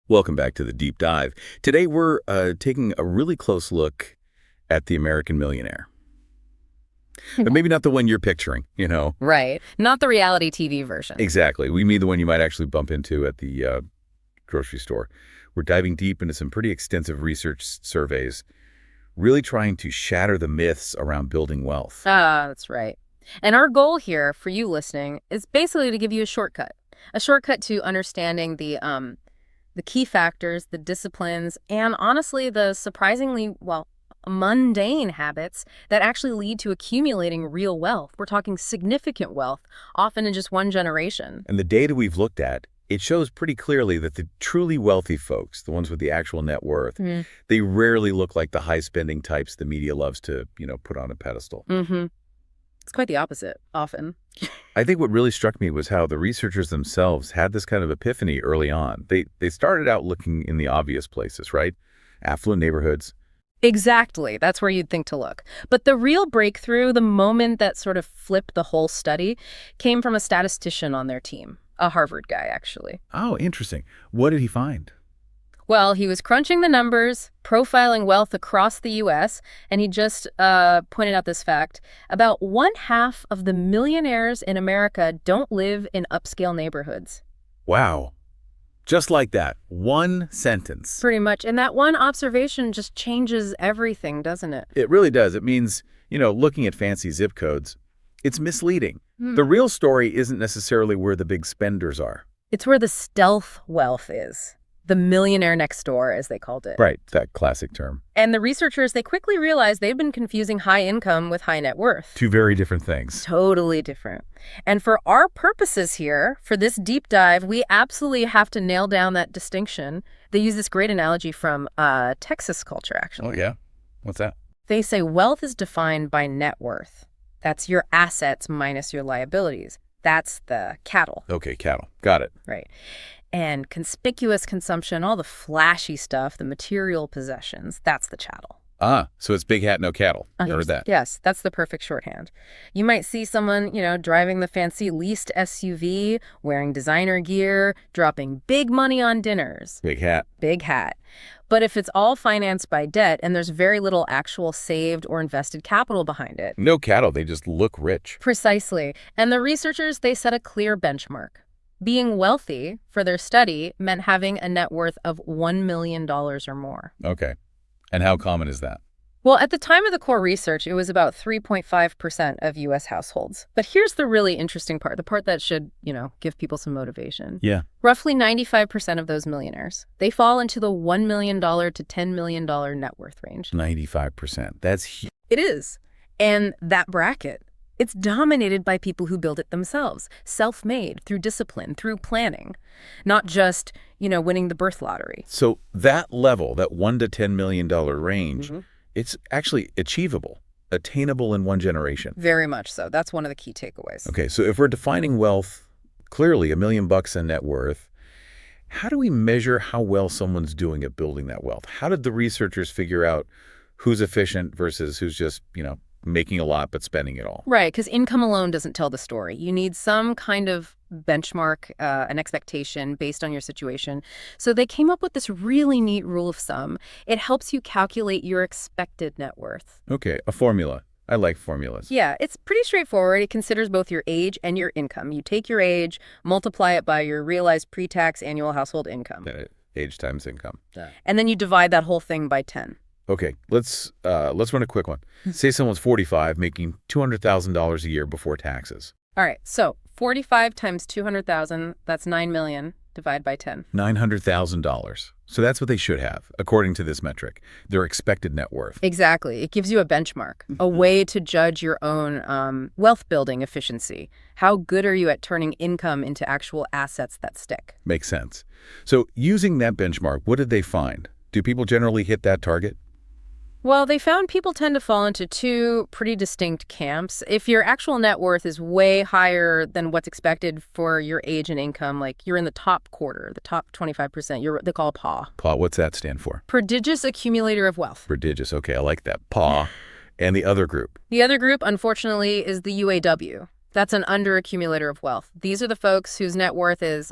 Welcome back to the Deep Dive. Today we're taking a really close look at the American millionaire. But maybe not the one you're picturing, you know? Right. Not the reality TV version. Exactly. We mean the one you might actually bump into at the grocery store. We're diving deep into some pretty extensive research surveys, really trying to shatter the myths around building wealth. Ah, that's right. And our goal here for you listening is basically to give you a shortcut to understanding the key factors, the disciplines, and honestly, the surprisingly, mundane habits that actually lead to accumulating real wealth. We're talking significant wealth, often in just one generation. And the data we've looked at, it shows pretty clearly that the truly wealthy folks, the ones with the actual net worth, they rarely look like the high-spending types the media loves to, put on a pedestal. It's quite the opposite, often. I think what really struck me was how the researchers themselves had this kind of epiphany early on. They started out looking in the obvious places, right? Affluent neighborhoods. Exactly. That's where you'd think to look. But the real breakthrough, the moment that sort of flipped the whole study, came from a statistician on their team, a Harvard guy, actually. Oh, interesting. What did he find? Well, he was crunching the numbers, profiling wealth across the U.S., and he just pointed out this fact. About 1/2 of the millionaires in America don't live in upscale neighborhoods. Wow. Just like that. One sentence. Pretty much. And that one observation just changes everything, doesn't it? It really does. It means, looking at fancy zip codes, it's misleading. The real story isn't necessarily where the big spenders are. It's where the stealth wealth is. The millionaire next door, as they called it. Right, that classic term. And the researchers, they quickly realized they'd been confusing high income with high net worth. Two very different things. Totally different. And for our purposes here, for this deep dive, we absolutely have to nail down that distinction. They use this great analogy from Texas culture, actually. Oh, yeah? What's that? They say wealth is defined by net worth. That's your assets minus your liabilities. That's the cattle. Okay, cattle. Got it. Right. And conspicuous consumption, all the flashy stuff, the material possessions, that's the chattel. Ah, so it's big hat, no cattle. Heard that. Yes, that's the perfect shorthand. You might see someone, driving the fancy leased SUV, wearing designer gear, dropping big money on dinners. Big hat. Big hat. But if it's all financed by debt and there's very little actual saved or invested capital behind it. No cattle, they just look rich. Precisely. And the researchers, they set a clear benchmark. Being wealthy for their study meant having a net worth of $1 million or more. Okay. And how common is that? Well, at the time of the core research, it was about 3.5% of U.S. households. But here's the really interesting part, the part that should, give people some motivation. Yeah. Roughly 95% of those millionaires, they fall into the $1 million to $10 million net worth range. 95%. That's huge. It is. And that bracket, it's dominated by people who build it themselves, self-made, through discipline, through planning, not just, winning the birth lottery. So that level, that $1 to $10 million range, it's actually achievable, attainable in one generation. Very much so. That's one of the key takeaways. Okay, so if we're defining wealth, clearly $1 million in net worth, how do we measure how well someone's doing at building that wealth? How did the researchers figure out who's efficient versus who's just, making a lot but spending it all? Right, because income alone doesn't tell the story. You need some kind of benchmark, an expectation based on your situation. So they came up with this really neat rule of thumb. It helps you calculate your expected net worth. Okay, a formula. I like formulas. Yeah, it's pretty straightforward. It considers both your age and your income. You take your age, multiply it by your realized pre-tax annual household income. Age times income. And then you divide that whole thing by 10. Okay, let's run a quick one. Say someone's 45, making $200,000 a year before taxes. All right, so 45 times 200,000, that's 9 million, divide by 10. $900,000. So that's what they should have, according to this metric, their expected net worth. Exactly. It gives you a benchmark, a way to judge your own wealth building efficiency. How good are you at turning income into actual assets that stick? Makes sense. So using that benchmark, what did they find? Do people generally hit that target? Well, they found people tend to fall into two pretty distinct camps. If your actual net worth is way higher than what's expected for your age and income, like you're in the top quarter, the top 25%, they call PAW. PAW, what's that stand for? Prodigious accumulator of wealth. Prodigious, okay, I like that. PAW. And the other group? The other group, unfortunately, is the UAW. That's an underaccumulator of wealth. These are the folks whose net worth is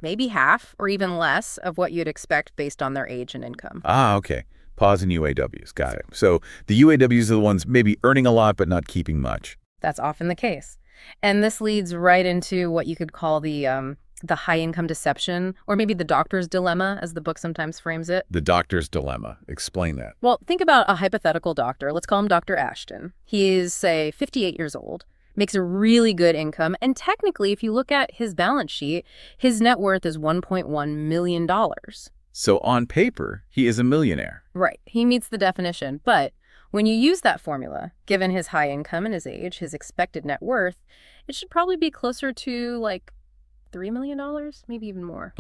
maybe half or even less of what you'd expect based on their age and income. Ah, okay. Pause in UAWs. Got it. So the UAWs are the ones maybe earning a lot but not keeping much. That's often the case. And this leads right into what you could call the high income deception, or maybe the doctor's dilemma, as the book sometimes frames it. The doctor's dilemma. Explain that. Well, think about a hypothetical doctor. Let's call him Dr. Ashton. He is, say, 58 years old, makes a really good income, and technically, if you look at his balance sheet, his net worth is $1.1 million. So on paper, he is a millionaire. Right. He meets the definition. But when you use that formula, given his high income and his age, his expected net worth, it should probably be closer to like $3 million, maybe even more.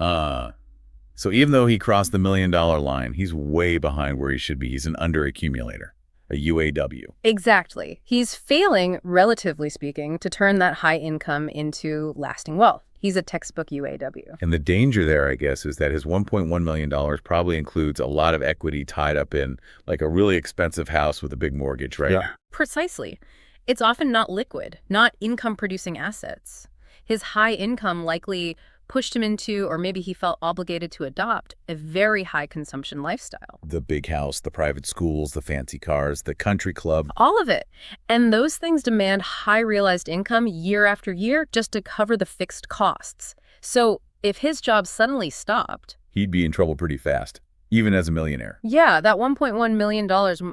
So even though he crossed the $1 million line, he's way behind where he should be. He's an underaccumulator, a UAW. Exactly. He's failing, relatively speaking, to turn that high income into lasting wealth. He's a textbook UAW. And the danger there, I guess, is that his $1.1 million probably includes a lot of equity tied up in like a really expensive house with a big mortgage, right? Yeah. Precisely. It's often not liquid, not income-producing assets. His high income likely pushed him into, or maybe he felt obligated to adopt, a very high consumption lifestyle. The big house, the private schools, the fancy cars, the country club. All of it. And those things demand high realized income year after year just to cover the fixed costs. So if his job suddenly stopped, He'd be in trouble pretty fast, even as a millionaire. yeah, that $1.1 million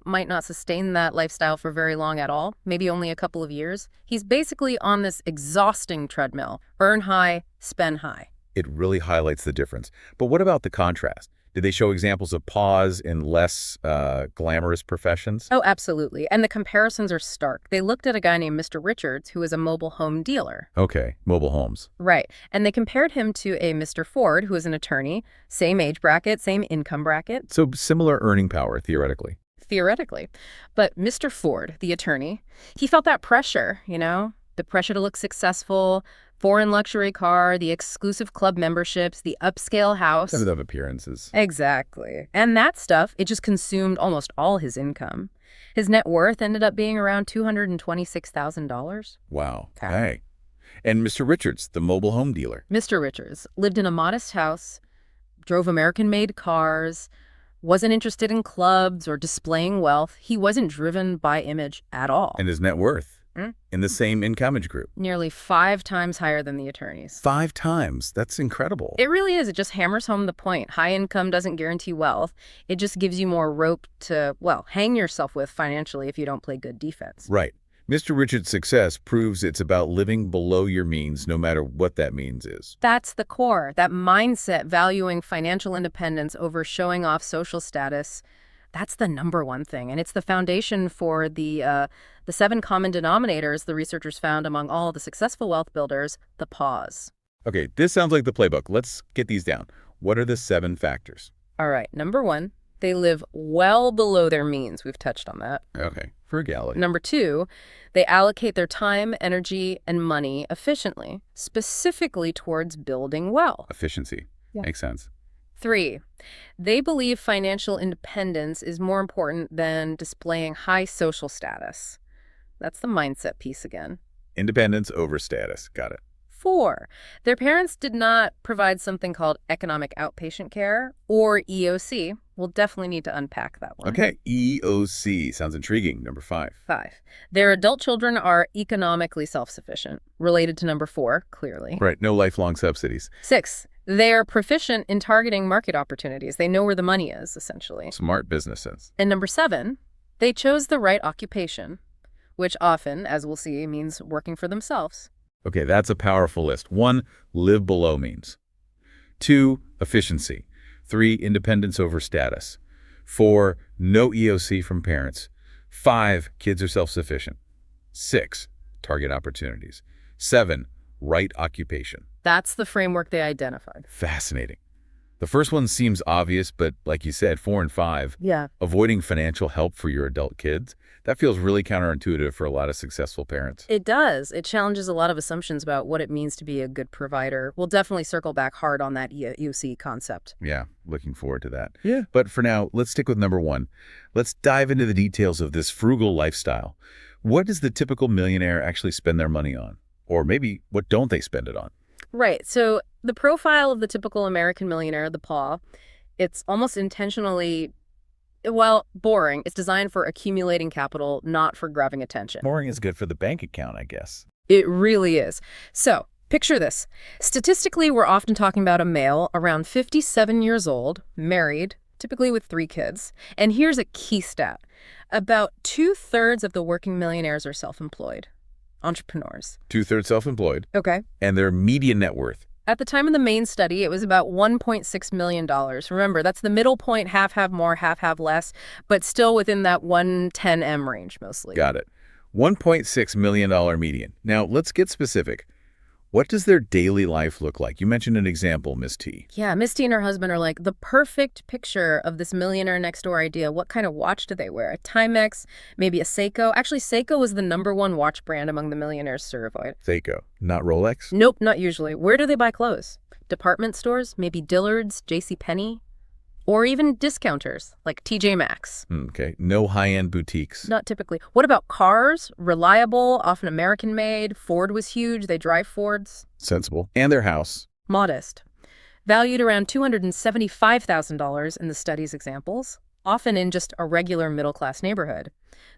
might not sustain that lifestyle for very long at all, maybe only a couple of years. He's basically on this exhausting treadmill. Earn high, spend high. It really highlights the difference. But what about the contrast? Did they show examples of pause in less glamorous professions? Oh, absolutely. And the comparisons are stark. They looked at a guy named Mr. Richards, who was a mobile home dealer. Okay, mobile homes. Right. And they compared him to a Mr. Ford, who was an attorney, same age bracket, same income bracket. So similar earning power, theoretically. Theoretically. But Mr. Ford, the attorney, he felt that pressure, the pressure to look successful, foreign luxury car, the exclusive club memberships, the upscale house. Some of appearances. Exactly. And that stuff, it just consumed almost all his income. His net worth ended up being around $226,000. Wow. Hey. And Mr. Richards, the mobile home dealer. Mr. Richards lived in a modest house, drove American-made cars, wasn't interested in clubs or displaying wealth. He wasn't driven by image at all. And his net worth in the same income age group. Nearly 5 times higher than the attorneys. 5 times. That's incredible. It really is. It just hammers home the point. High income doesn't guarantee wealth. It just gives you more rope to, hang yourself with financially if you don't play good defense. Right. Mr. Richards' success proves it's about living below your means, no matter what that means is. That's the core, that mindset valuing financial independence over showing off social status. That's the number one thing. And it's the foundation for the 7 common denominators the researchers found among all the successful wealth builders, the pause. Okay, this sounds like the playbook. Let's get these down. What are the 7 factors? All right, number 1, they live well below their means. We've touched on that. Okay, frugality. Number 2, they allocate their time, energy, and money efficiently, specifically towards building wealth. Efficiency. Yeah. Makes sense. 3, they believe financial independence is more important than displaying high social status. That's the mindset piece again. Independence over status. Got it. 4, their parents did not provide something called economic outpatient care, or EOC. We'll definitely need to unpack that one. Okay, EOC. Sounds intriguing. Number 5. 5, their adult children are economically self-sufficient, related to number 4, clearly. Right, no lifelong subsidies. 6, they are proficient in targeting market opportunities. They know where the money is, essentially. Smart business sense. And number 7, they chose the right occupation, which often, as we'll see, means working for themselves. Okay, that's a powerful list. 1, live below means. 2, efficiency. 3, independence over status. 4, no EOC from parents. 5, kids are self-sufficient. 6, target opportunities. 7, right occupation. That's the framework they identified. Fascinating. The first one seems obvious, but like you said, 4 and 5, Yeah. avoiding financial help for your adult kids, that feels really counterintuitive for a lot of successful parents. It does. It challenges a lot of assumptions about what it means to be a good provider. We'll definitely circle back hard on that EOC concept. Yeah, looking forward to that. Yeah. But for now, let's stick with number 1. Let's dive into the details of this frugal lifestyle. What does the typical millionaire actually spend their money on? Or maybe what don't they spend it on? Right. So The profile of the typical American millionaire, the paw, it's almost intentionally, well, boring. It's designed for accumulating capital, not for grabbing attention. Boring is good for the bank account, I guess. It really is. So, picture this. Statistically, we're often talking about a male around 57 years old, married, typically with 3 kids. And here's a key stat. About 2/3 of the working millionaires are self-employed, entrepreneurs. 2/3 self-employed. Okay. And their median net worth. At the time of the main study, it was about $1.6 million. Remember, that's the middle point, half have more, half have less, but still within that 110M range mostly. Got it. $1.6 million median. Now, let's get specific. What does their daily life look like? You mentioned an example, Miss T. Yeah, Misty and her husband are like the perfect picture of this millionaire next door idea. What kind of watch do they wear? A Timex, maybe a Seiko? Actually, Seiko was the #1 watch brand among the millionaires surveyed. Seiko, not Rolex? Nope, not usually. Where do they buy clothes? Department stores? Maybe Dillard's, JCPenney? Or even discounters, like TJ Maxx. Okay, no high-end boutiques. Not typically. What about cars? Reliable, often American-made. Ford was huge. They drive Fords. Sensible. And their house. Modest. Valued around $275,000 in the study's examples, often in just a regular middle-class neighborhood.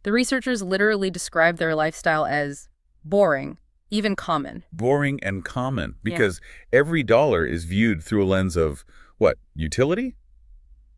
The researchers literally described their lifestyle as boring, even common. Boring and common, because every dollar is viewed through a lens of, what, utility?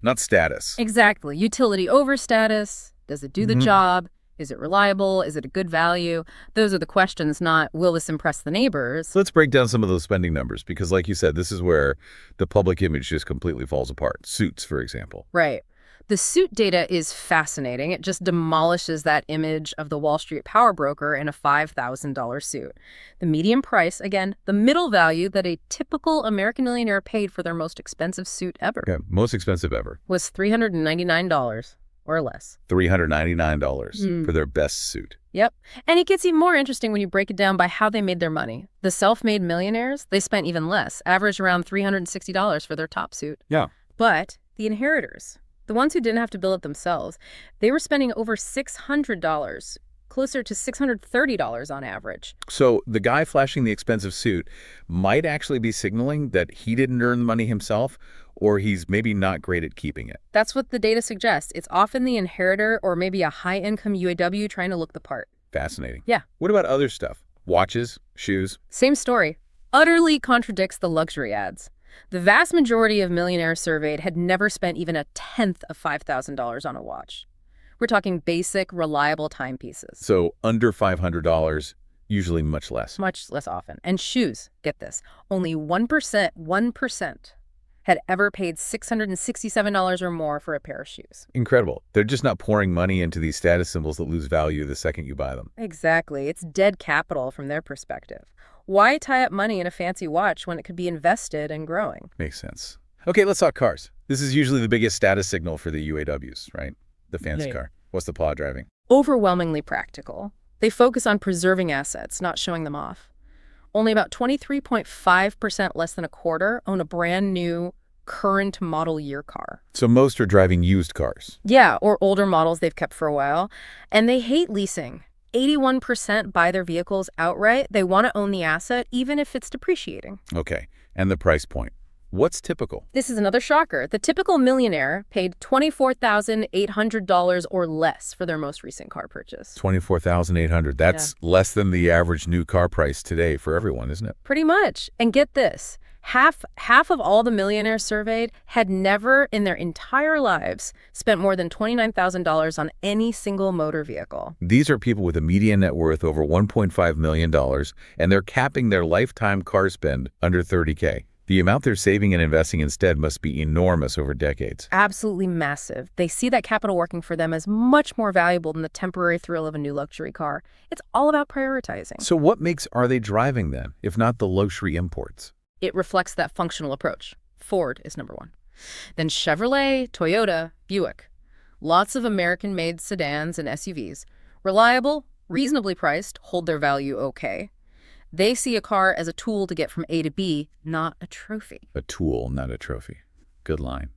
Not status. Exactly. Utility over status. Does it do the job? Is it reliable? Is it a good value? Those are the questions, not will this impress the neighbors? So let's break down some of those spending numbers, because like you said, this is where the public image just completely falls apart. Suits, for example. Right. The suit data is fascinating. It just demolishes that image of the Wall Street power broker in a $5,000 suit. The median price, again, the middle value that a typical American millionaire paid for their most expensive suit ever. Okay, most expensive ever. Was $399 or less. $399 for their best suit. Yep. And it gets even more interesting when you break it down by how they made their money. The self-made millionaires, they spent even less, averaged around $360 for their top suit. Yeah. But the inheritors, the ones who didn't have to build it themselves, they were spending over $600, closer to $630 on average. So the guy flashing the expensive suit might actually be signaling that he didn't earn the money himself, or he's maybe not great at keeping it. That's what the data suggests. It's often the inheritor or maybe a high-income UAW trying to look the part. Fascinating. Yeah. What about other stuff? Watches, shoes? Same story. Utterly contradicts the luxury ads. The vast majority of millionaires surveyed had never spent even a tenth of $5,000 on a watch. We're talking basic, reliable timepieces. So under $500, usually much less. Much less often. And shoes, get this, only 1% had ever paid $667 or more for a pair of shoes. Incredible. They're just not pouring money into these status symbols that lose value the second you buy them. Exactly. It's dead capital from their perspective. Why tie up money in a fancy watch when it could be invested and growing? Makes sense. Okay, let's talk cars. This is usually the biggest status signal for the UAWs, right? The fancy car. What's the paw driving? Overwhelmingly practical. They focus on preserving assets, not showing them off. Only about 23.5%, less than a quarter, own a brand new current model year car. So most are driving used cars. Yeah, or older models they've kept for a while. And they hate leasing. 81% buy their vehicles outright. They want to own the asset, even if it's depreciating. Okay, and the price point. What's typical? This is another shocker. The typical millionaire paid $24,800 or less for their most recent car purchase. $24,800. That's less than the average new car price today for everyone, isn't it? Pretty much. And get this. Half of all the millionaires surveyed had never in their entire lives spent more than $29,000 on any single motor vehicle. These are people with a median net worth over $1.5 million, and they're capping their lifetime car spend under $30K. The amount they're saving and investing instead must be enormous over decades. Absolutely massive. They see that capital working for them as much more valuable than the temporary thrill of a new luxury car. It's all about prioritizing. So what makes are they driving then, if not the luxury imports? It reflects that functional approach. Ford is #1. Then Chevrolet, Toyota, Buick. Lots of American-made sedans and SUVs. Reliable, reasonably priced, hold their value okay. They see a car as a tool to get from A to B, not a trophy. A tool, not a trophy. Good line.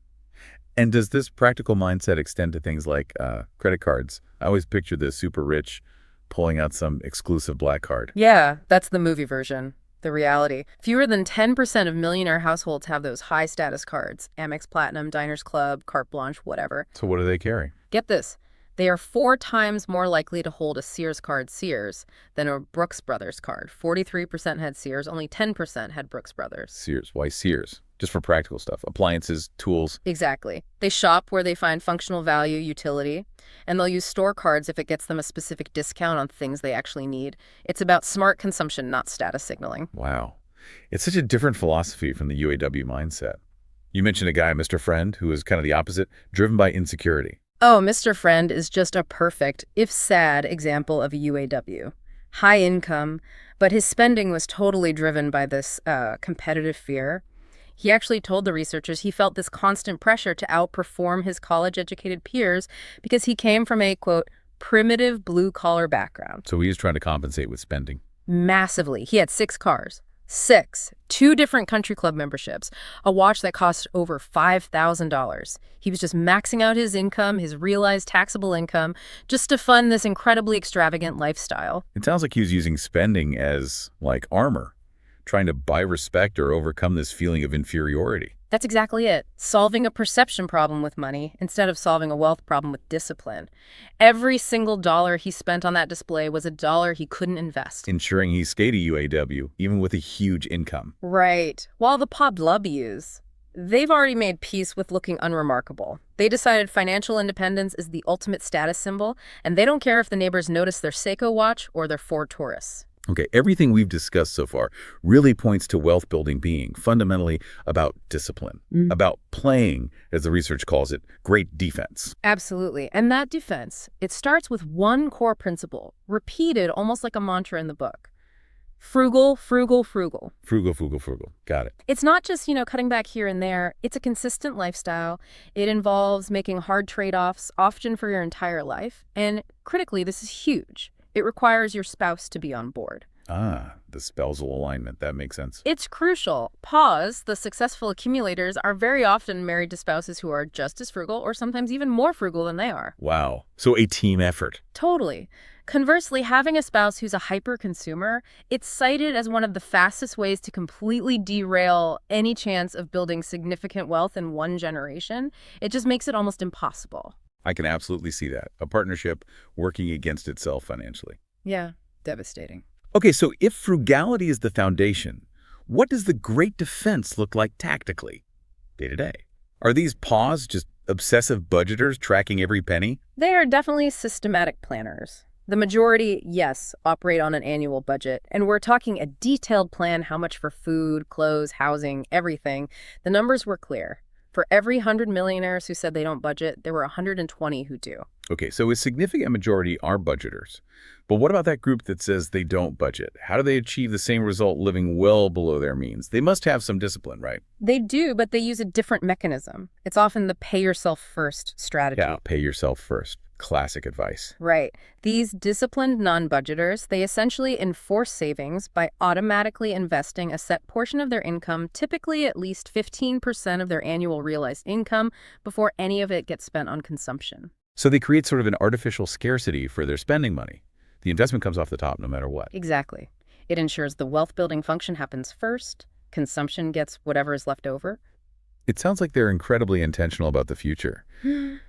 And does this practical mindset extend to things like credit cards? I always picture the super rich pulling out some exclusive black card. Yeah, that's the movie version. The reality. Fewer than 10% of millionaire households have those high-status cards. Amex Platinum, Diners Club, Carte Blanche, whatever. So what do they carry? Get this. They are 4 times more likely to hold a Sears card Sears than a Brooks Brothers card. 43% had Sears, only 10% had Brooks Brothers. Sears. Why Sears? Just for practical stuff. Appliances, tools. Exactly. They shop where they find functional value, utility, and they'll use store cards if it gets them a specific discount on things they actually need. It's about smart consumption, not status signaling. Wow. It's such a different philosophy from the UAW mindset. You mentioned a guy, Mr. Friend, who is kind of the opposite, driven by insecurity. Oh, Mr. Friend is just a perfect, if sad, example of a UAW. High income, but his spending was totally driven by this competitive fear. He actually told the researchers he felt this constant pressure to outperform his college-educated peers because he came from a, quote, primitive blue-collar background. So he is trying to compensate with spending. Massively. He had 6 cars. 6. 2 different country club memberships. A watch that cost over $5,000. He was just maxing out his income, his realized taxable income, just to fund this incredibly extravagant lifestyle. It sounds like he was using spending as, like, armor, trying to buy respect or overcome this feeling of inferiority. That's exactly it. Solving a perception problem with money instead of solving a wealth problem with discipline. Every single dollar he spent on that display was a dollar he couldn't invest. Ensuring he stayed a UAW, even with a huge income. Right. While the W's, they've already made peace with looking unremarkable. They decided financial independence is the ultimate status symbol, and they don't care if the neighbors notice their Seiko watch or their Ford Taurus. Okay, everything we've discussed so far really points to wealth building being fundamentally about discipline, about playing, as the research calls it, great defense. Absolutely. And that defense, it starts with one core principle, repeated almost like a mantra in the book. Frugal, frugal, frugal. Frugal, frugal, frugal. Got it. It's not just, cutting back here and there. It's a consistent lifestyle. It involves making hard trade-offs, often for your entire life. And critically, this is huge. It requires your spouse to be on board. Ah, the spousal alignment. That makes sense. It's crucial. Pause. The successful accumulators are very often married to spouses who are just as frugal or sometimes even more frugal than they are. Wow. So a team effort. Totally. Conversely, having a spouse who's a hyper-consumer, it's cited as one of the fastest ways to completely derail any chance of building significant wealth in one generation. It just makes it almost impossible. I can absolutely see that. A partnership working against itself financially. Yeah, devastating. Okay, so if frugality is the foundation, what does the great defense look like tactically, day to day? Are these paws just obsessive budgeters tracking every penny? They are definitely systematic planners. The majority, yes, operate on an annual budget, and we're talking a detailed plan, how much for food, clothes, housing, everything. The numbers were clear. For every 100 millionaires who said they don't budget, there were 120 who do. Okay, so a significant majority are budgeters. But what about that group that says they don't budget? How do they achieve the same result living well below their means? They must have some discipline, right? They do, but they use a different mechanism. It's often the pay yourself first strategy. Yeah, pay yourself first. Classic advice. Right. These disciplined non-budgeters, they essentially enforce savings by automatically investing a set portion of their income, typically at least 15% of their annual realized income, before any of it gets spent on consumption. So they create sort of an artificial scarcity for their spending money. The investment comes off the top no matter what. Exactly. It ensures the wealth-building function happens first, consumption gets whatever is left over. It sounds like they're incredibly intentional about the future.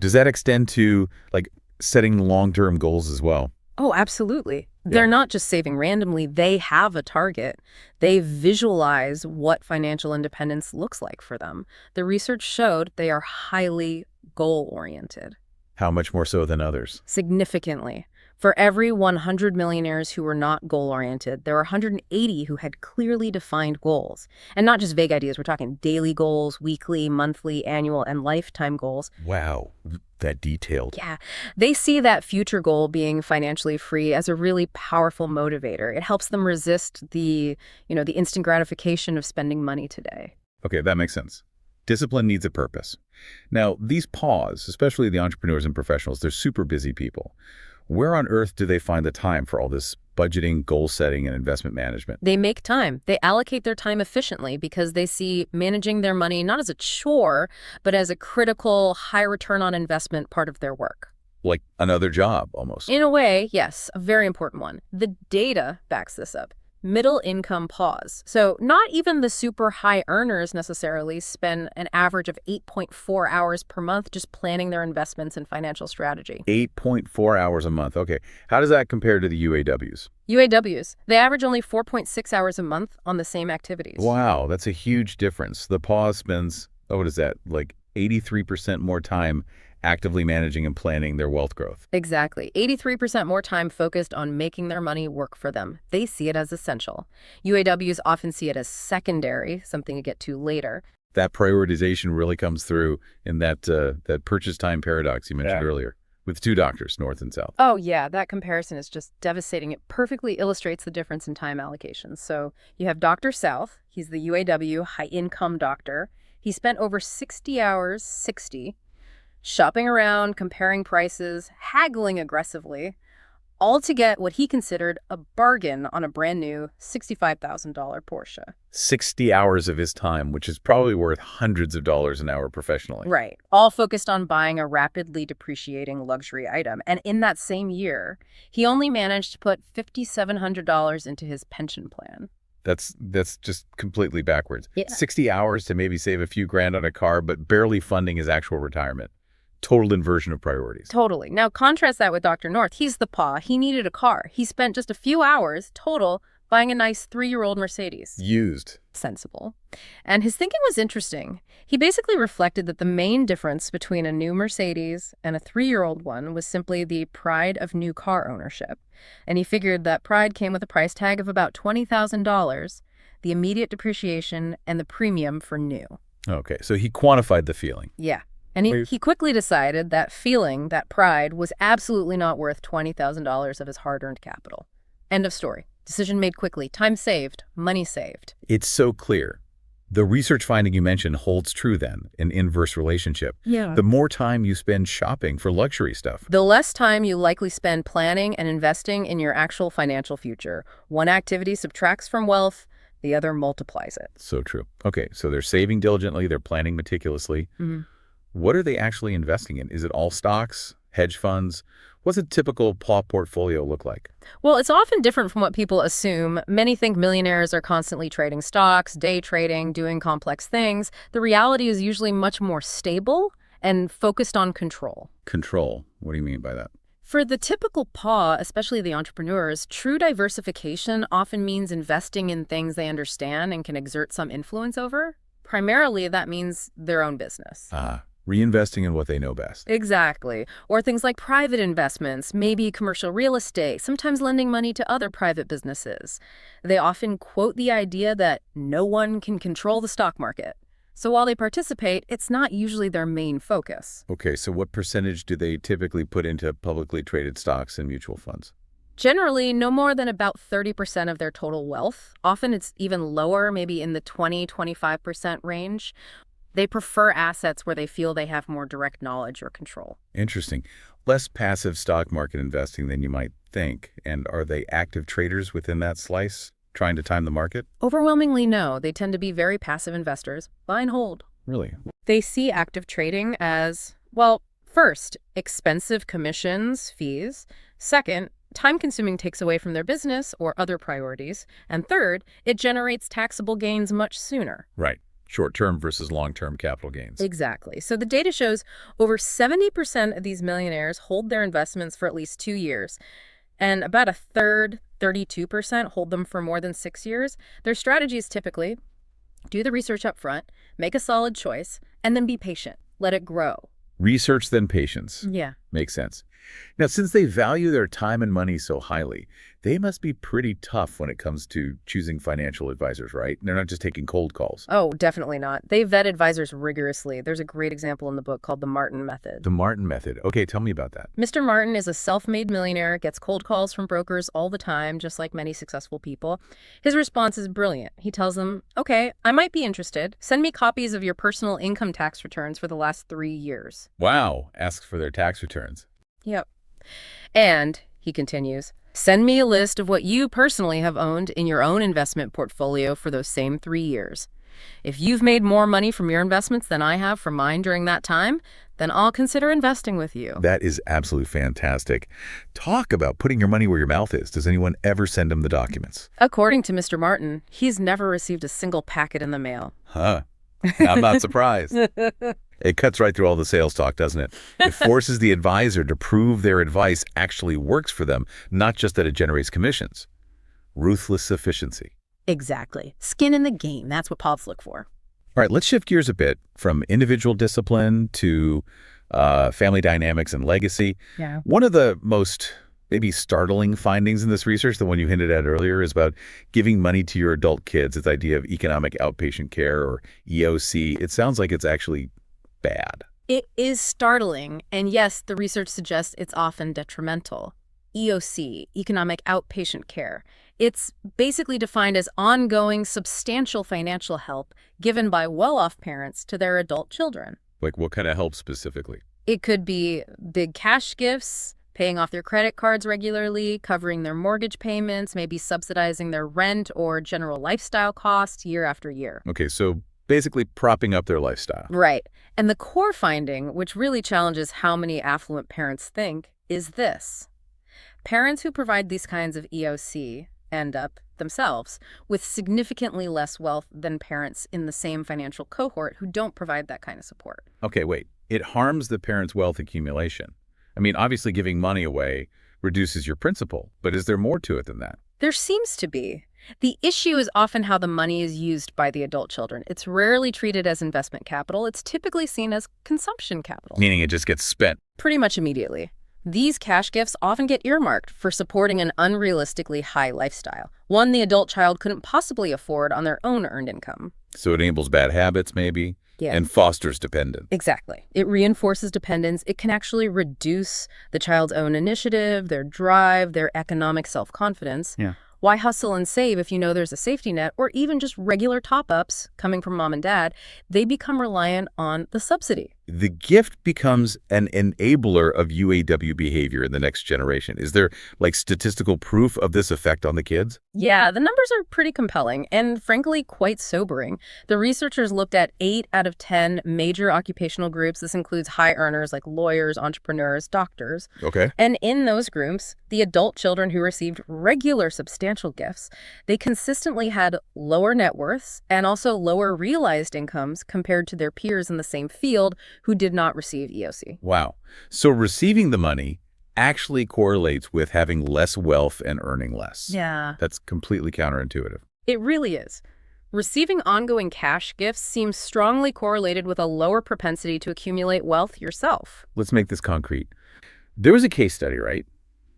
Does that extend to, like, setting long-term goals as well? Oh, absolutely. They're not just saving randomly. They have a target. They visualize what financial independence looks like for them. The research showed they are highly goal-oriented. How much more so than others? Significantly. For every 100 millionaires who were not goal-oriented, there were 180 who had clearly defined goals. And not just vague ideas. We're talking daily goals, weekly, monthly, annual, and lifetime goals. Wow, that detailed. Yeah. They see that future goal, being financially free, as a really powerful motivator. It helps them resist the instant gratification of spending money today. Okay, that makes sense. Discipline needs a purpose. Now, these paws, especially the entrepreneurs and professionals, they're super busy people. Where on earth do they find the time for all this budgeting, goal setting, and investment management? They make time. They allocate their time efficiently because they see managing their money not as a chore, but as a critical, high return on investment part of their work. Like another job, almost. In a way, yes, a very important one. The data backs this up. middle income pause. So not even the super high earners necessarily spend an average of 8.4 hours per month just planning their investments and financial strategy. 8.4 hours a month. Okay. How does that compare to the UAWs? UAWs, they average only 4.6 hours a month on the same activities. Wow, that's a huge difference. The pause spends, oh, what is that, like 83% more time actively managing and planning their wealth growth. Exactly. 83% more time focused on making their money work for them. They see it as essential. UAWs often see it as secondary, something to get to later. That prioritization really comes through in that purchase time paradox you mentioned earlier with two doctors, north and south. Oh, yeah, that comparison is just devastating. It perfectly illustrates the difference in time allocations. So you have Dr. South. He's the UAW high-income doctor. He spent over 60 hours, shopping around, comparing prices, haggling aggressively, all to get what he considered a bargain on a brand new $65,000 Porsche. 60 hours of his time, which is probably worth hundreds of dollars an hour professionally. Right. All focused on buying a rapidly depreciating luxury item. And in that same year, he only managed to put $5,700 into his pension plan. That's just completely backwards. Yeah. 60 hours to maybe save a few grand on a car, but barely funding his actual retirement. Total inversion of priorities. Totally. Now contrast that with Dr. North. He's the paw. He needed a car. He spent just a few hours total buying a nice 3-year-old Mercedes. Used. Sensible. And his thinking was interesting. He basically reflected that the main difference between a new Mercedes and a 3-year-old one was simply the pride of new car ownership. And he figured that pride came with a price tag of about $20,000, the immediate depreciation, and the premium for new. Okay, so he quantified the feeling. Yeah. And he quickly decided that feeling, that pride, was absolutely not worth $20,000 of his hard-earned capital. End of story. Decision made quickly. Time saved. Money saved. It's so clear. The research finding you mentioned holds true then, an inverse relationship. Yeah. The more time you spend shopping for luxury stuff, the less time you likely spend planning and investing in your actual financial future. One activity subtracts from wealth, the other multiplies it. So true. Okay, so they're saving diligently, they're planning meticulously. Mm-hmm. What are they actually investing in? Is it all stocks, hedge funds? What's a typical PAW portfolio look like? Well, it's often different from what people assume. Many think millionaires are constantly trading stocks, day trading, doing complex things. The reality is usually much more stable and focused on control. Control. What do you mean by that? For the typical paw, especially the entrepreneurs, true diversification often means investing in things they understand and can exert some influence over. Primarily, that means their own business. Reinvesting in what they know best. Exactly. Or things like private investments, maybe commercial real estate, sometimes lending money to other private businesses. They often quote the idea that no one can control the stock market. So while they participate, it's not usually their main focus. Okay, so what percentage do they typically put into publicly traded stocks and mutual funds? Generally, no more than about 30% of their total wealth. Often it's even lower, maybe in the 20-25% range. They prefer assets where they feel they have more direct knowledge or control. Interesting. Less passive stock market investing than you might think. And are they active traders within that slice, trying to time the market? Overwhelmingly, no. They tend to be very passive investors. Buy and hold. Really? They see active trading as, well, first, expensive commissions, fees. Second, time-consuming takes away from their business or other priorities. And third, it generates taxable gains much sooner. Right. Short-term versus long-term capital gains. Exactly. So the data shows over 70% of these millionaires hold their investments for at least 2 years, and about a third, 32%, hold them for more than 6 years. Their strategy is typically do the research up front, make a solid choice, and then be patient. Let it grow. Research, then patience. Yeah. Makes sense. Now, since they value their time and money so highly, they must be pretty tough when it comes to choosing financial advisors, right? They're not just taking cold calls. Oh, definitely not. They vet advisors rigorously. There's a great example in the book called the Martin Method. The Martin Method. Okay, tell me about that. Mr. Martin is a self-made millionaire, gets cold calls from brokers all the time, just like many successful people. His response is brilliant. He tells them, okay, I might be interested. Send me copies of your personal income tax returns for the last 3 years. Wow. Asks for their tax returns. Yep. And, he continues, send me a list of what you personally have owned in your own investment portfolio for those same 3 years. If you've made more money from your investments than I have from mine during that time, then I'll consider investing with you. That is absolutely fantastic. Talk about putting your money where your mouth is. Does anyone ever send him the documents? According to Mr. Martin, he's never received a single packet in the mail. Huh. I'm not surprised. It cuts right through all the sales talk, doesn't it? It forces the advisor to prove their advice actually works for them, not just that it generates commissions. Ruthless efficiency. Exactly. Skin in the game. That's what Povs look for. All right, let's shift gears a bit from individual discipline to family dynamics and legacy. Yeah. One of the most maybe startling findings in this research, the one you hinted at earlier, is about giving money to your adult kids. This idea of economic outpatient care, or EOC. It sounds like it's actually bad. It is startling, and yes, the research suggests it's often detrimental. EOC, economic outpatient care. It's basically defined as ongoing, substantial financial help given by well-off parents to their adult children. Like what kind of help specifically? It could be big cash gifts, paying off their credit cards regularly, covering their mortgage payments, maybe subsidizing their rent or general lifestyle costs year after year. Okay, so basically propping up their lifestyle. Right. And the core finding, which really challenges how many affluent parents think, is this. Parents who provide these kinds of EOC end up, themselves, with significantly less wealth than parents in the same financial cohort who don't provide that kind of support. Okay, wait. It harms the parents' wealth accumulation. I mean, obviously giving money away reduces your principal, but is there more to it than that? There seems to be. The issue is often how the money is used by the adult children. It's rarely treated as investment capital. It's typically seen as consumption capital. Meaning it just gets spent. Pretty much immediately. These cash gifts often get earmarked for supporting an unrealistically high lifestyle, one the adult child couldn't possibly afford on their own earned income. So it enables bad habits, maybe, Yeah. and fosters dependence. Exactly. It reinforces dependence. It can actually reduce the child's own initiative, their drive, their economic self-confidence. Yeah. Why hustle and save if you know there's a safety net, or even just regular top-ups coming from mom and dad? They become reliant on the subsidy. The gift becomes an enabler of UAW behavior in the next generation. Is there, like, statistical proof of this effect on the kids? Yeah, the numbers are pretty compelling and, frankly, quite sobering. The researchers looked at 8 out of 10 major occupational groups. This includes high earners like lawyers, entrepreneurs, doctors. Okay. And in those groups, the adult children who received regular substantial gifts, they consistently had lower net worths and also lower realized incomes compared to their peers in the same field who did not receive EOC. Wow. So receiving the money actually correlates with having less wealth and earning less. Yeah. That's completely counterintuitive. It really is. Receiving ongoing cash gifts seems strongly correlated with a lower propensity to accumulate wealth yourself. Let's make this concrete. There was a case study, right?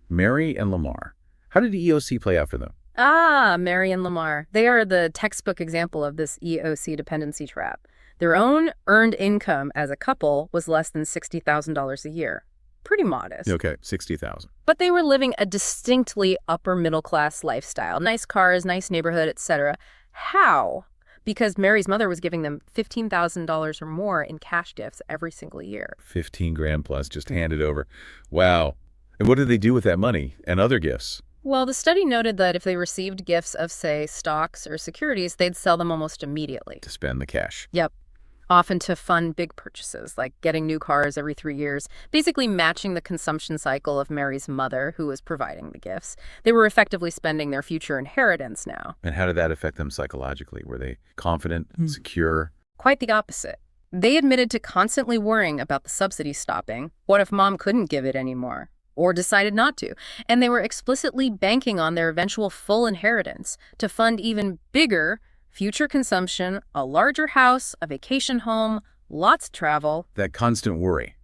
Mary and Lamar. How did EOC play out for them? Ah, Mary and Lamar. They are the textbook example of this EOC dependency trap. Their own earned income as a couple was less than $60,000 a year. Pretty modest. Okay, 60,000. But they were living a distinctly upper middle class lifestyle. Nice cars, nice neighborhood, etc. How? Because Mary's mother was giving them $15,000 or more in cash gifts every single year. 15 grand plus, just handed over. Wow. And what did they do with that money and other gifts? Well, the study noted that if they received gifts of, say, stocks or securities, they'd sell them almost immediately. To spend the cash. Yep. Often to fund big purchases, like getting new cars every 3 years, basically matching the consumption cycle of Mary's mother, who was providing the gifts. They were effectively spending their future inheritance now. And how did that affect them psychologically? Were they confident, secure? Quite the opposite. They admitted to constantly worrying about the subsidy stopping. What if mom couldn't give it anymore? Or decided not to? And they were explicitly banking on their eventual full inheritance to fund even bigger future consumption, a larger house, a vacation home, lots of travel. That constant worry.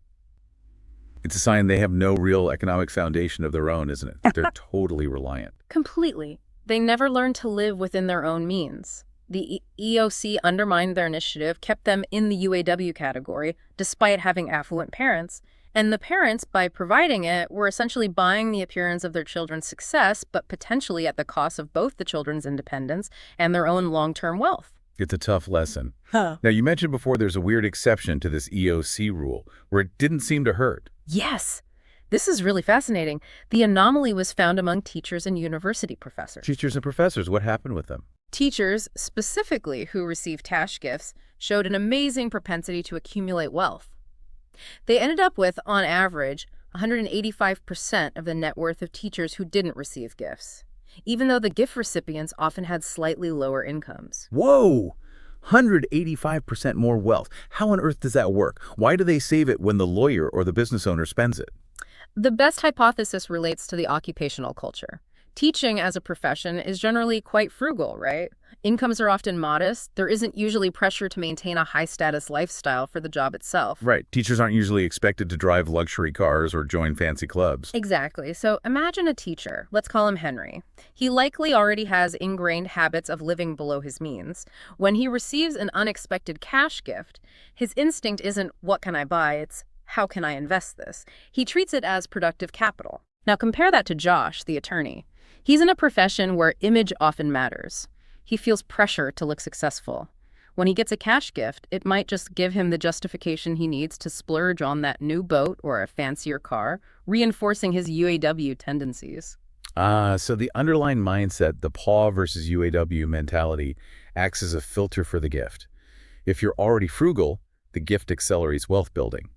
It's a sign they have no real economic foundation of their own, isn't it? They're totally reliant. Completely. They never learned to live within their own means. The EOC undermined their initiative, kept them in the UAW category, despite having affluent parents. And the parents, by providing it, were essentially buying the appearance of their children's success, but potentially at the cost of both the children's independence and their own long-term wealth. It's a tough lesson. Huh. Now, you mentioned before there's a weird exception to this EOC rule, where it didn't seem to hurt. Yes. This is really fascinating. The anomaly was found among teachers and university professors. Teachers and professors, what happened with them? Teachers, specifically who received cash gifts, showed an amazing propensity to accumulate wealth. They ended up with, on average, 185% of the net worth of teachers who didn't receive gifts, even though the gift recipients often had slightly lower incomes. Whoa! 185% more wealth. How on earth does that work? Why do they save it when the lawyer or the business owner spends it? The best hypothesis relates to the occupational culture. Teaching as a profession is generally quite frugal, right? Incomes are often modest. There isn't usually pressure to maintain a high-status lifestyle for the job itself. Right. Teachers aren't usually expected to drive luxury cars or join fancy clubs. Exactly. So imagine a teacher. Let's call him Henry. He likely already has ingrained habits of living below his means. When he receives an unexpected cash gift, his instinct isn't, what can I buy? It's, how can I invest this? He treats it as productive capital. Now compare that to Josh, the attorney. He's in a profession where image often matters. He feels pressure to look successful. When he gets a cash gift, it might just give him the justification he needs to splurge on that new boat or a fancier car, reinforcing his UAW tendencies. So the underlying mindset, the PAW versus UAW mentality, acts as a filter for the gift. If you're already frugal, the gift accelerates wealth building.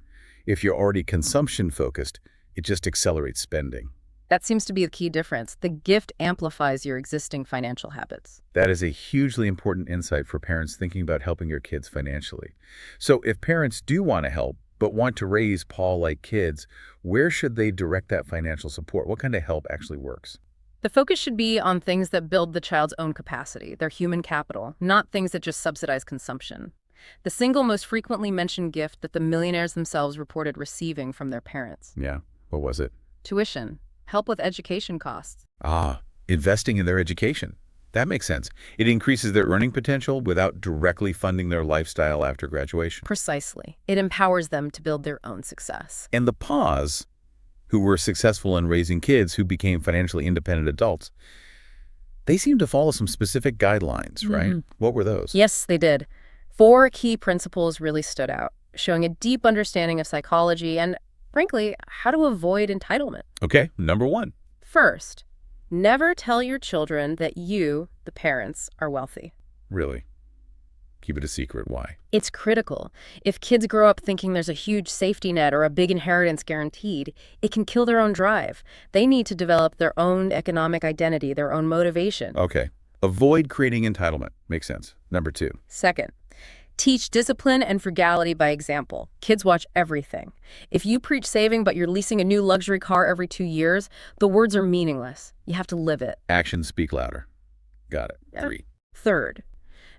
If you're already consumption-focused, it just accelerates spending. That seems to be the key difference. The gift amplifies your existing financial habits. That is a hugely important insight for parents thinking about helping your kids financially. So if parents do want to help, but want to raise Paul-like kids, where should they direct that financial support? What kind of help actually works? The focus should be on things that build the child's own capacity, their human capital, not things that just subsidize consumption. The single most frequently mentioned gift that the millionaires themselves reported receiving from their parents. Yeah, what was it? Tuition. Help with education costs. Investing in their education. That makes sense. It increases their earning potential without directly funding their lifestyle after graduation. Precisely. It empowers them to build their own success. And the PAWs, who were successful in raising kids who became financially independent adults, they seem to follow some specific guidelines, right? What were those? Yes, they did. 4 key principles really stood out, showing a deep understanding of psychology and, frankly, how to avoid entitlement. Okay, number 1. First, never tell your children that you, the parents, are wealthy. Really? Keep it a secret. Why? It's critical. If kids grow up thinking there's a huge safety net or a big inheritance guaranteed, it can kill their own drive. They need to develop their own economic identity, their own motivation. Okay. Avoid creating entitlement. Makes sense. Number 2. Second, teach discipline and frugality by example. Kids watch everything. If you preach saving but you're leasing a new luxury car every 2 years, the words are meaningless. You have to live it. Actions speak louder. Got it. 3. Third,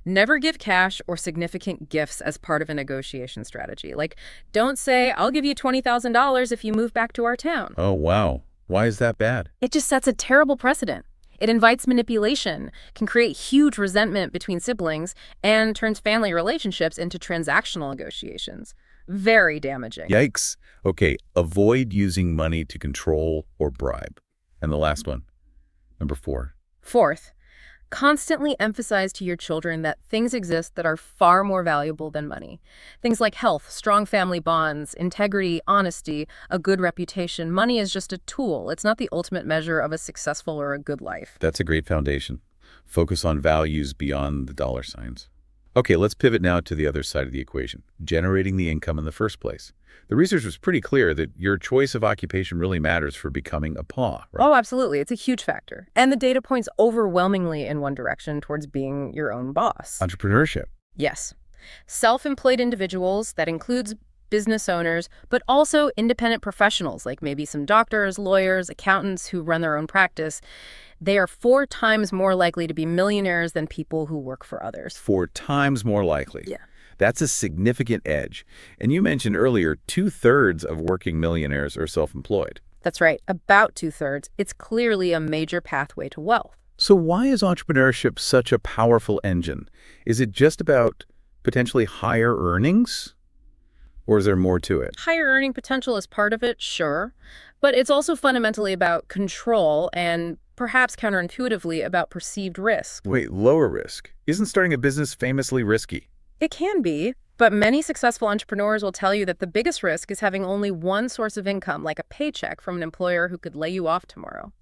never give cash or significant gifts as part of a negotiation strategy. Like, don't say, I'll give you $20,000 if you move back to our town. Oh, wow. Why is that bad? It just sets a terrible precedent. It invites manipulation, can create huge resentment between siblings, and turns family relationships into transactional negotiations. Very damaging. Yikes. Okay, avoid using money to control or bribe. And the last one, number 4. Fourth, constantly emphasize to your children that things exist that are far more valuable than money. Things like health, strong family bonds, integrity, honesty, a good reputation. Money is just a tool. It's not the ultimate measure of a successful or a good life. That's a great foundation. Focus on values beyond the dollar signs. Okay, let's pivot now to the other side of the equation, generating the income in the first place. The research was pretty clear that your choice of occupation really matters for becoming a PAW, right? Oh, absolutely. It's a huge factor. And the data points overwhelmingly in one direction towards being your own boss. Entrepreneurship. Yes. Self-employed individuals, that includes business owners, but also independent professionals, like maybe some doctors, lawyers, accountants who run their own practice. They are 4 times more likely to be millionaires than people who work for others. 4 times more likely. Yeah. That's a significant edge. And you mentioned earlier, 2/3 of working millionaires are self-employed. That's right. About 2/3. It's clearly a major pathway to wealth. So why is entrepreneurship such a powerful engine? Is it just about potentially higher earnings? Or is there more to it? Higher earning potential is part of it, sure. But it's also fundamentally about control and perhaps counterintuitively about perceived risk. Wait, lower risk? Isn't starting a business famously risky? It can be, but many successful entrepreneurs will tell you that the biggest risk is having only one source of income, like a paycheck from an employer who could lay you off tomorrow.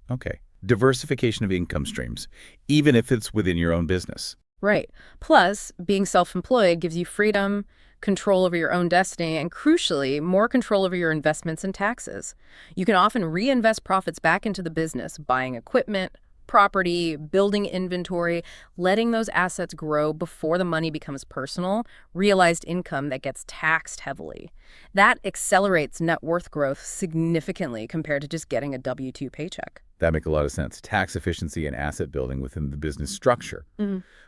Okay. Diversification of income streams, even if it's within your own business. Right. Plus, being self-employed gives you freedom, control over your own destiny, and crucially, more control over your investments and taxes. You can often reinvest profits back into the business, buying equipment, property, building inventory, letting those assets grow before the money becomes personal, realized income that gets taxed heavily. That accelerates net worth growth significantly compared to just getting a W-2 paycheck. That makes a lot of sense. Tax efficiency and asset building within the business structure.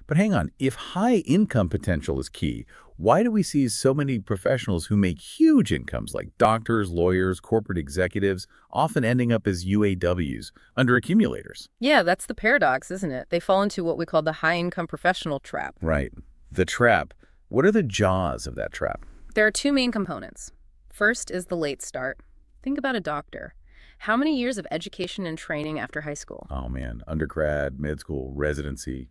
But hang on, if high income potential is key, why do we see so many professionals who make huge incomes like doctors, lawyers, corporate executives, often ending up as UAWs, under accumulators? Yeah, that's the paradox, isn't it? They fall into what we call the high-income professional trap. Right. The trap. What are the jaws of that trap? There are two main components. First is the late start. Think about a doctor. How many years of education and training after high school? Oh man, undergrad, med school, residency,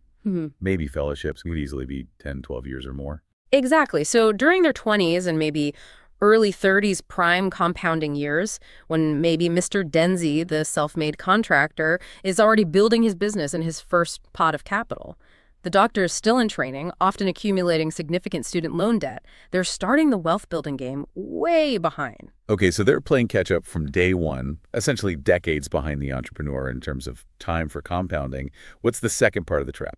maybe fellowships could easily be 10, 12 years or more. Exactly. So during their 20s and maybe early 30s prime compounding years, when maybe Mr. Denzi, the self-made contractor, is already building his business and his first pot of capital. The doctor is still in training, often accumulating significant student loan debt. They're starting the wealth building game way behind. Okay, so they're playing catch up from day one, essentially decades behind the entrepreneur in terms of time for compounding. What's the second part of the trap?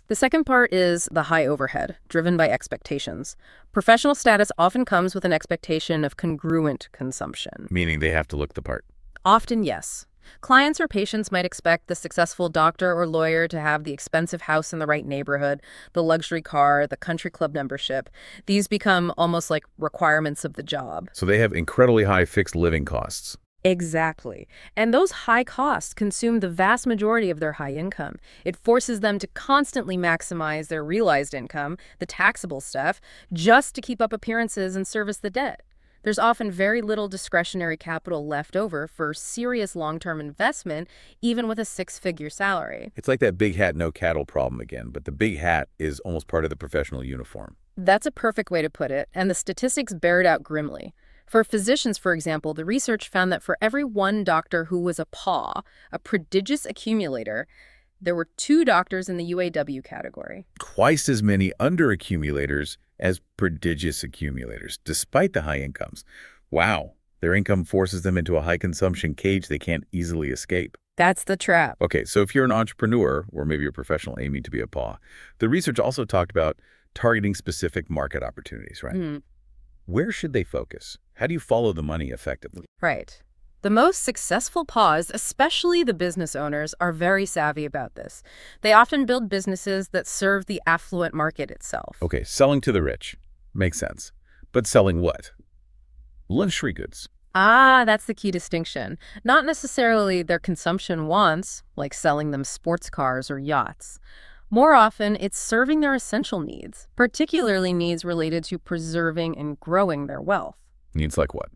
The second part is the high overhead, driven by expectations. Professional status often comes with an expectation of congruent consumption. Meaning they have to look the part. Often, yes. Clients or patients might expect the successful doctor or lawyer to have the expensive house in the right neighborhood, the luxury car, the country club membership. These become almost like requirements of the job. So they have incredibly high fixed living costs. Exactly. And those high costs consume the vast majority of their high income. It forces them to constantly maximize their realized income, the taxable stuff, just to keep up appearances and service the debt. There's often very little discretionary capital left over for serious long-term investment, even with a six-figure salary. It's like that big hat, no cattle problem again, but the big hat is almost part of the professional uniform. That's a perfect way to put it, and the statistics bear it out grimly. For physicians, for example, the research found that for every one doctor who was a PAW, a prodigious accumulator, there were 2 doctors in the UAW category. Twice as many under-accumulators as prodigious accumulators, despite the high incomes. Wow, their income forces them into a high-consumption cage they can't easily escape. That's the trap. Okay, so if you're an entrepreneur, or maybe a professional aiming to be a PAW, the research also talked about targeting specific market opportunities, right? Where should they focus? How do you follow the money effectively? Right. The most successful PAWs, especially the business owners, are very savvy about this. They often build businesses that serve the affluent market itself. Okay, selling to the rich. Makes sense. But selling what? Luxury goods. Ah, that's the key distinction. Not necessarily their consumption wants, like selling them sports cars or yachts. More often, it's serving their essential needs, particularly needs related to preserving and growing their wealth. Needs like what?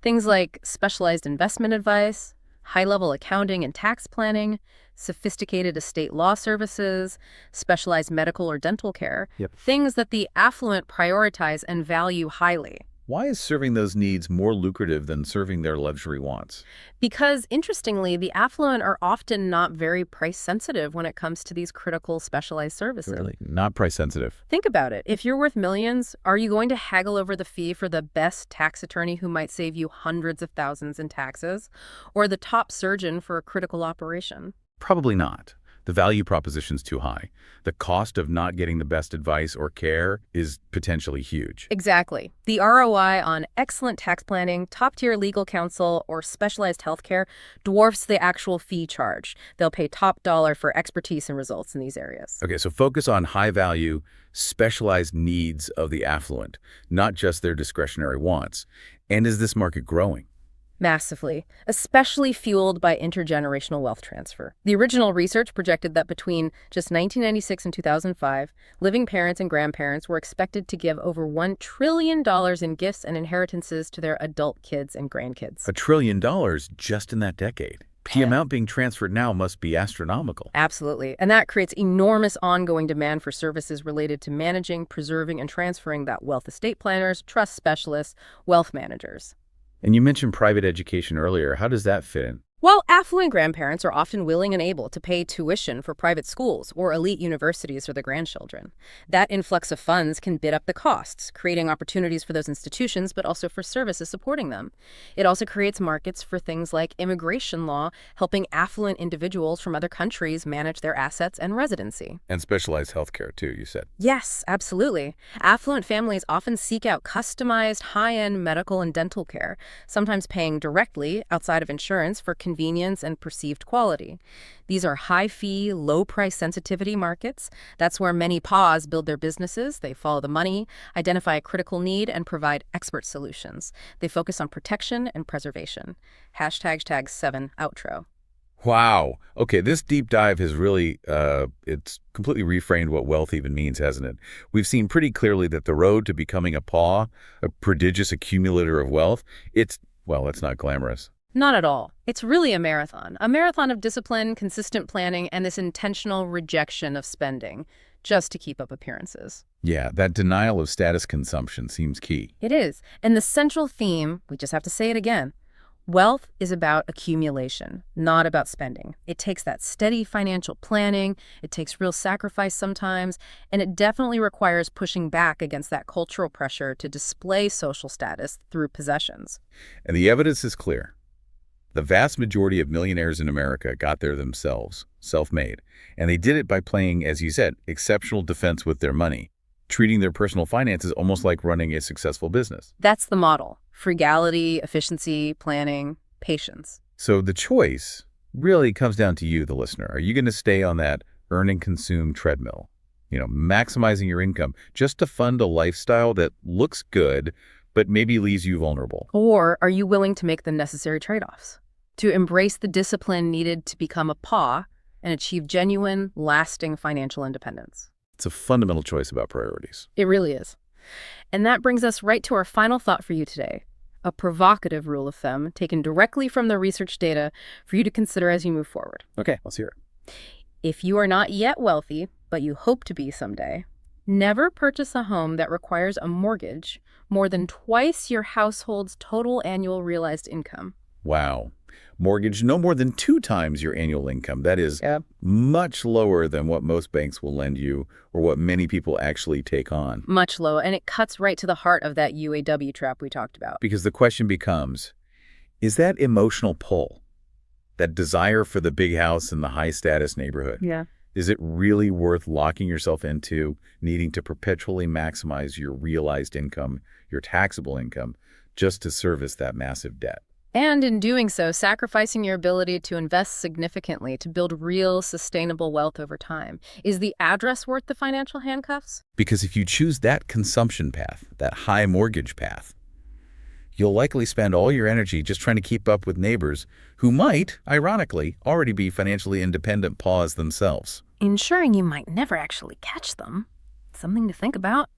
Things like specialized investment advice, high-level accounting and tax planning, sophisticated estate law services, specialized medical or dental care, things that the affluent prioritize and value highly. Why is serving those needs more lucrative than serving their luxury wants? Because, interestingly, the affluent are often not very price-sensitive when it comes to these critical specialized services. Really? Not price sensitive. Think about it. If you're worth millions, are you going to haggle over the fee for the best tax attorney who might save you hundreds of thousands in taxes, or the top surgeon for a critical operation? Probably not. The value proposition's too high. The cost of not getting the best advice or care is potentially huge. Exactly. The ROI on excellent tax planning, top-tier legal counsel, or specialized healthcare dwarfs the actual fee charged. They'll pay top dollar for expertise and results in these areas. Okay, so focus on high-value, specialized needs of the affluent, not just their discretionary wants. And is this market growing? Massively, especially fueled by intergenerational wealth transfer. The original research projected that between just 1996 and 2005, living parents and grandparents were expected to give over $1 trillion in gifts and inheritances to their adult kids and grandkids. $1 trillion just in that decade. The amount being transferred now must be astronomical. Absolutely. And that creates enormous ongoing demand for services related to managing, preserving, and transferring that wealth: estate planners, trust specialists, wealth managers. And you mentioned private education earlier. How does that fit in? While affluent grandparents are often willing and able to pay tuition for private schools or elite universities for their grandchildren, that influx of funds can bid up the costs, creating opportunities for those institutions but also for services supporting them. It also creates markets for things like immigration law, helping affluent individuals from other countries manage their assets and residency. And specialized healthcare, too, you said. Yes, absolutely. Affluent families often seek out customized, high-end medical and dental care, sometimes paying directly outside of insurance for convenience and perceived quality. These are high-fee, low-price sensitivity markets. That's where many PAWs build their businesses. They follow the money, identify a critical need, and provide expert solutions. They focus on protection and preservation. #7 outro. Wow. Okay, this deep dive has really, it's completely reframed what wealth even means, hasn't it? We've seen pretty clearly that the road to becoming a paw, a prodigious accumulator of wealth, well, it's not glamorous. Not at all. It's really a marathon of discipline, consistent planning, and this intentional rejection of spending, just to keep up appearances. Yeah, that denial of status consumption seems key. It is. And the central theme, we just have to say it again, wealth is about accumulation, not about spending. It takes that steady financial planning, it takes real sacrifice sometimes, and it definitely requires pushing back against that cultural pressure to display social status through possessions. And the evidence is clear. The vast majority of millionaires in America got there themselves, self-made, and they did it by playing, as you said, exceptional defense with their money, treating their personal finances almost like running a successful business. That's the model. Frugality, efficiency, planning, patience. So the choice really comes down to you, the listener. Are you going to stay on that earn and consume treadmill? Maximizing your income just to fund a lifestyle that looks good, but maybe leaves you vulnerable? Or are you willing to make the necessary trade-offs? To embrace the discipline needed to become a paw and achieve genuine, lasting financial independence? It's a fundamental choice about priorities. It really is. And that brings us right to our final thought for you today. A provocative rule of thumb taken directly from the research data for you to consider as you move forward. Okay, let's hear it. If you are not yet wealthy, but you hope to be someday, never purchase a home that requires a mortgage more than twice your household's total annual realized income. Wow. Mortgage no more than 2 times your annual income. That is much lower than what most banks will lend you or what many people actually take on. Much lower, and it cuts right to the heart of that UAW trap we talked about. Because the question becomes, is that emotional pull, that desire for the big house in the high-status neighborhood, is it really worth locking yourself into needing to perpetually maximize your realized income, your taxable income, just to service that massive debt? And in doing so, sacrificing your ability to invest significantly to build real, sustainable wealth over time. Is the address worth the financial handcuffs? Because if you choose that consumption path, that high mortgage path, you'll likely spend all your energy just trying to keep up with neighbors who might, ironically, already be financially independent paws themselves. Ensuring you might never actually catch them. Something to think about.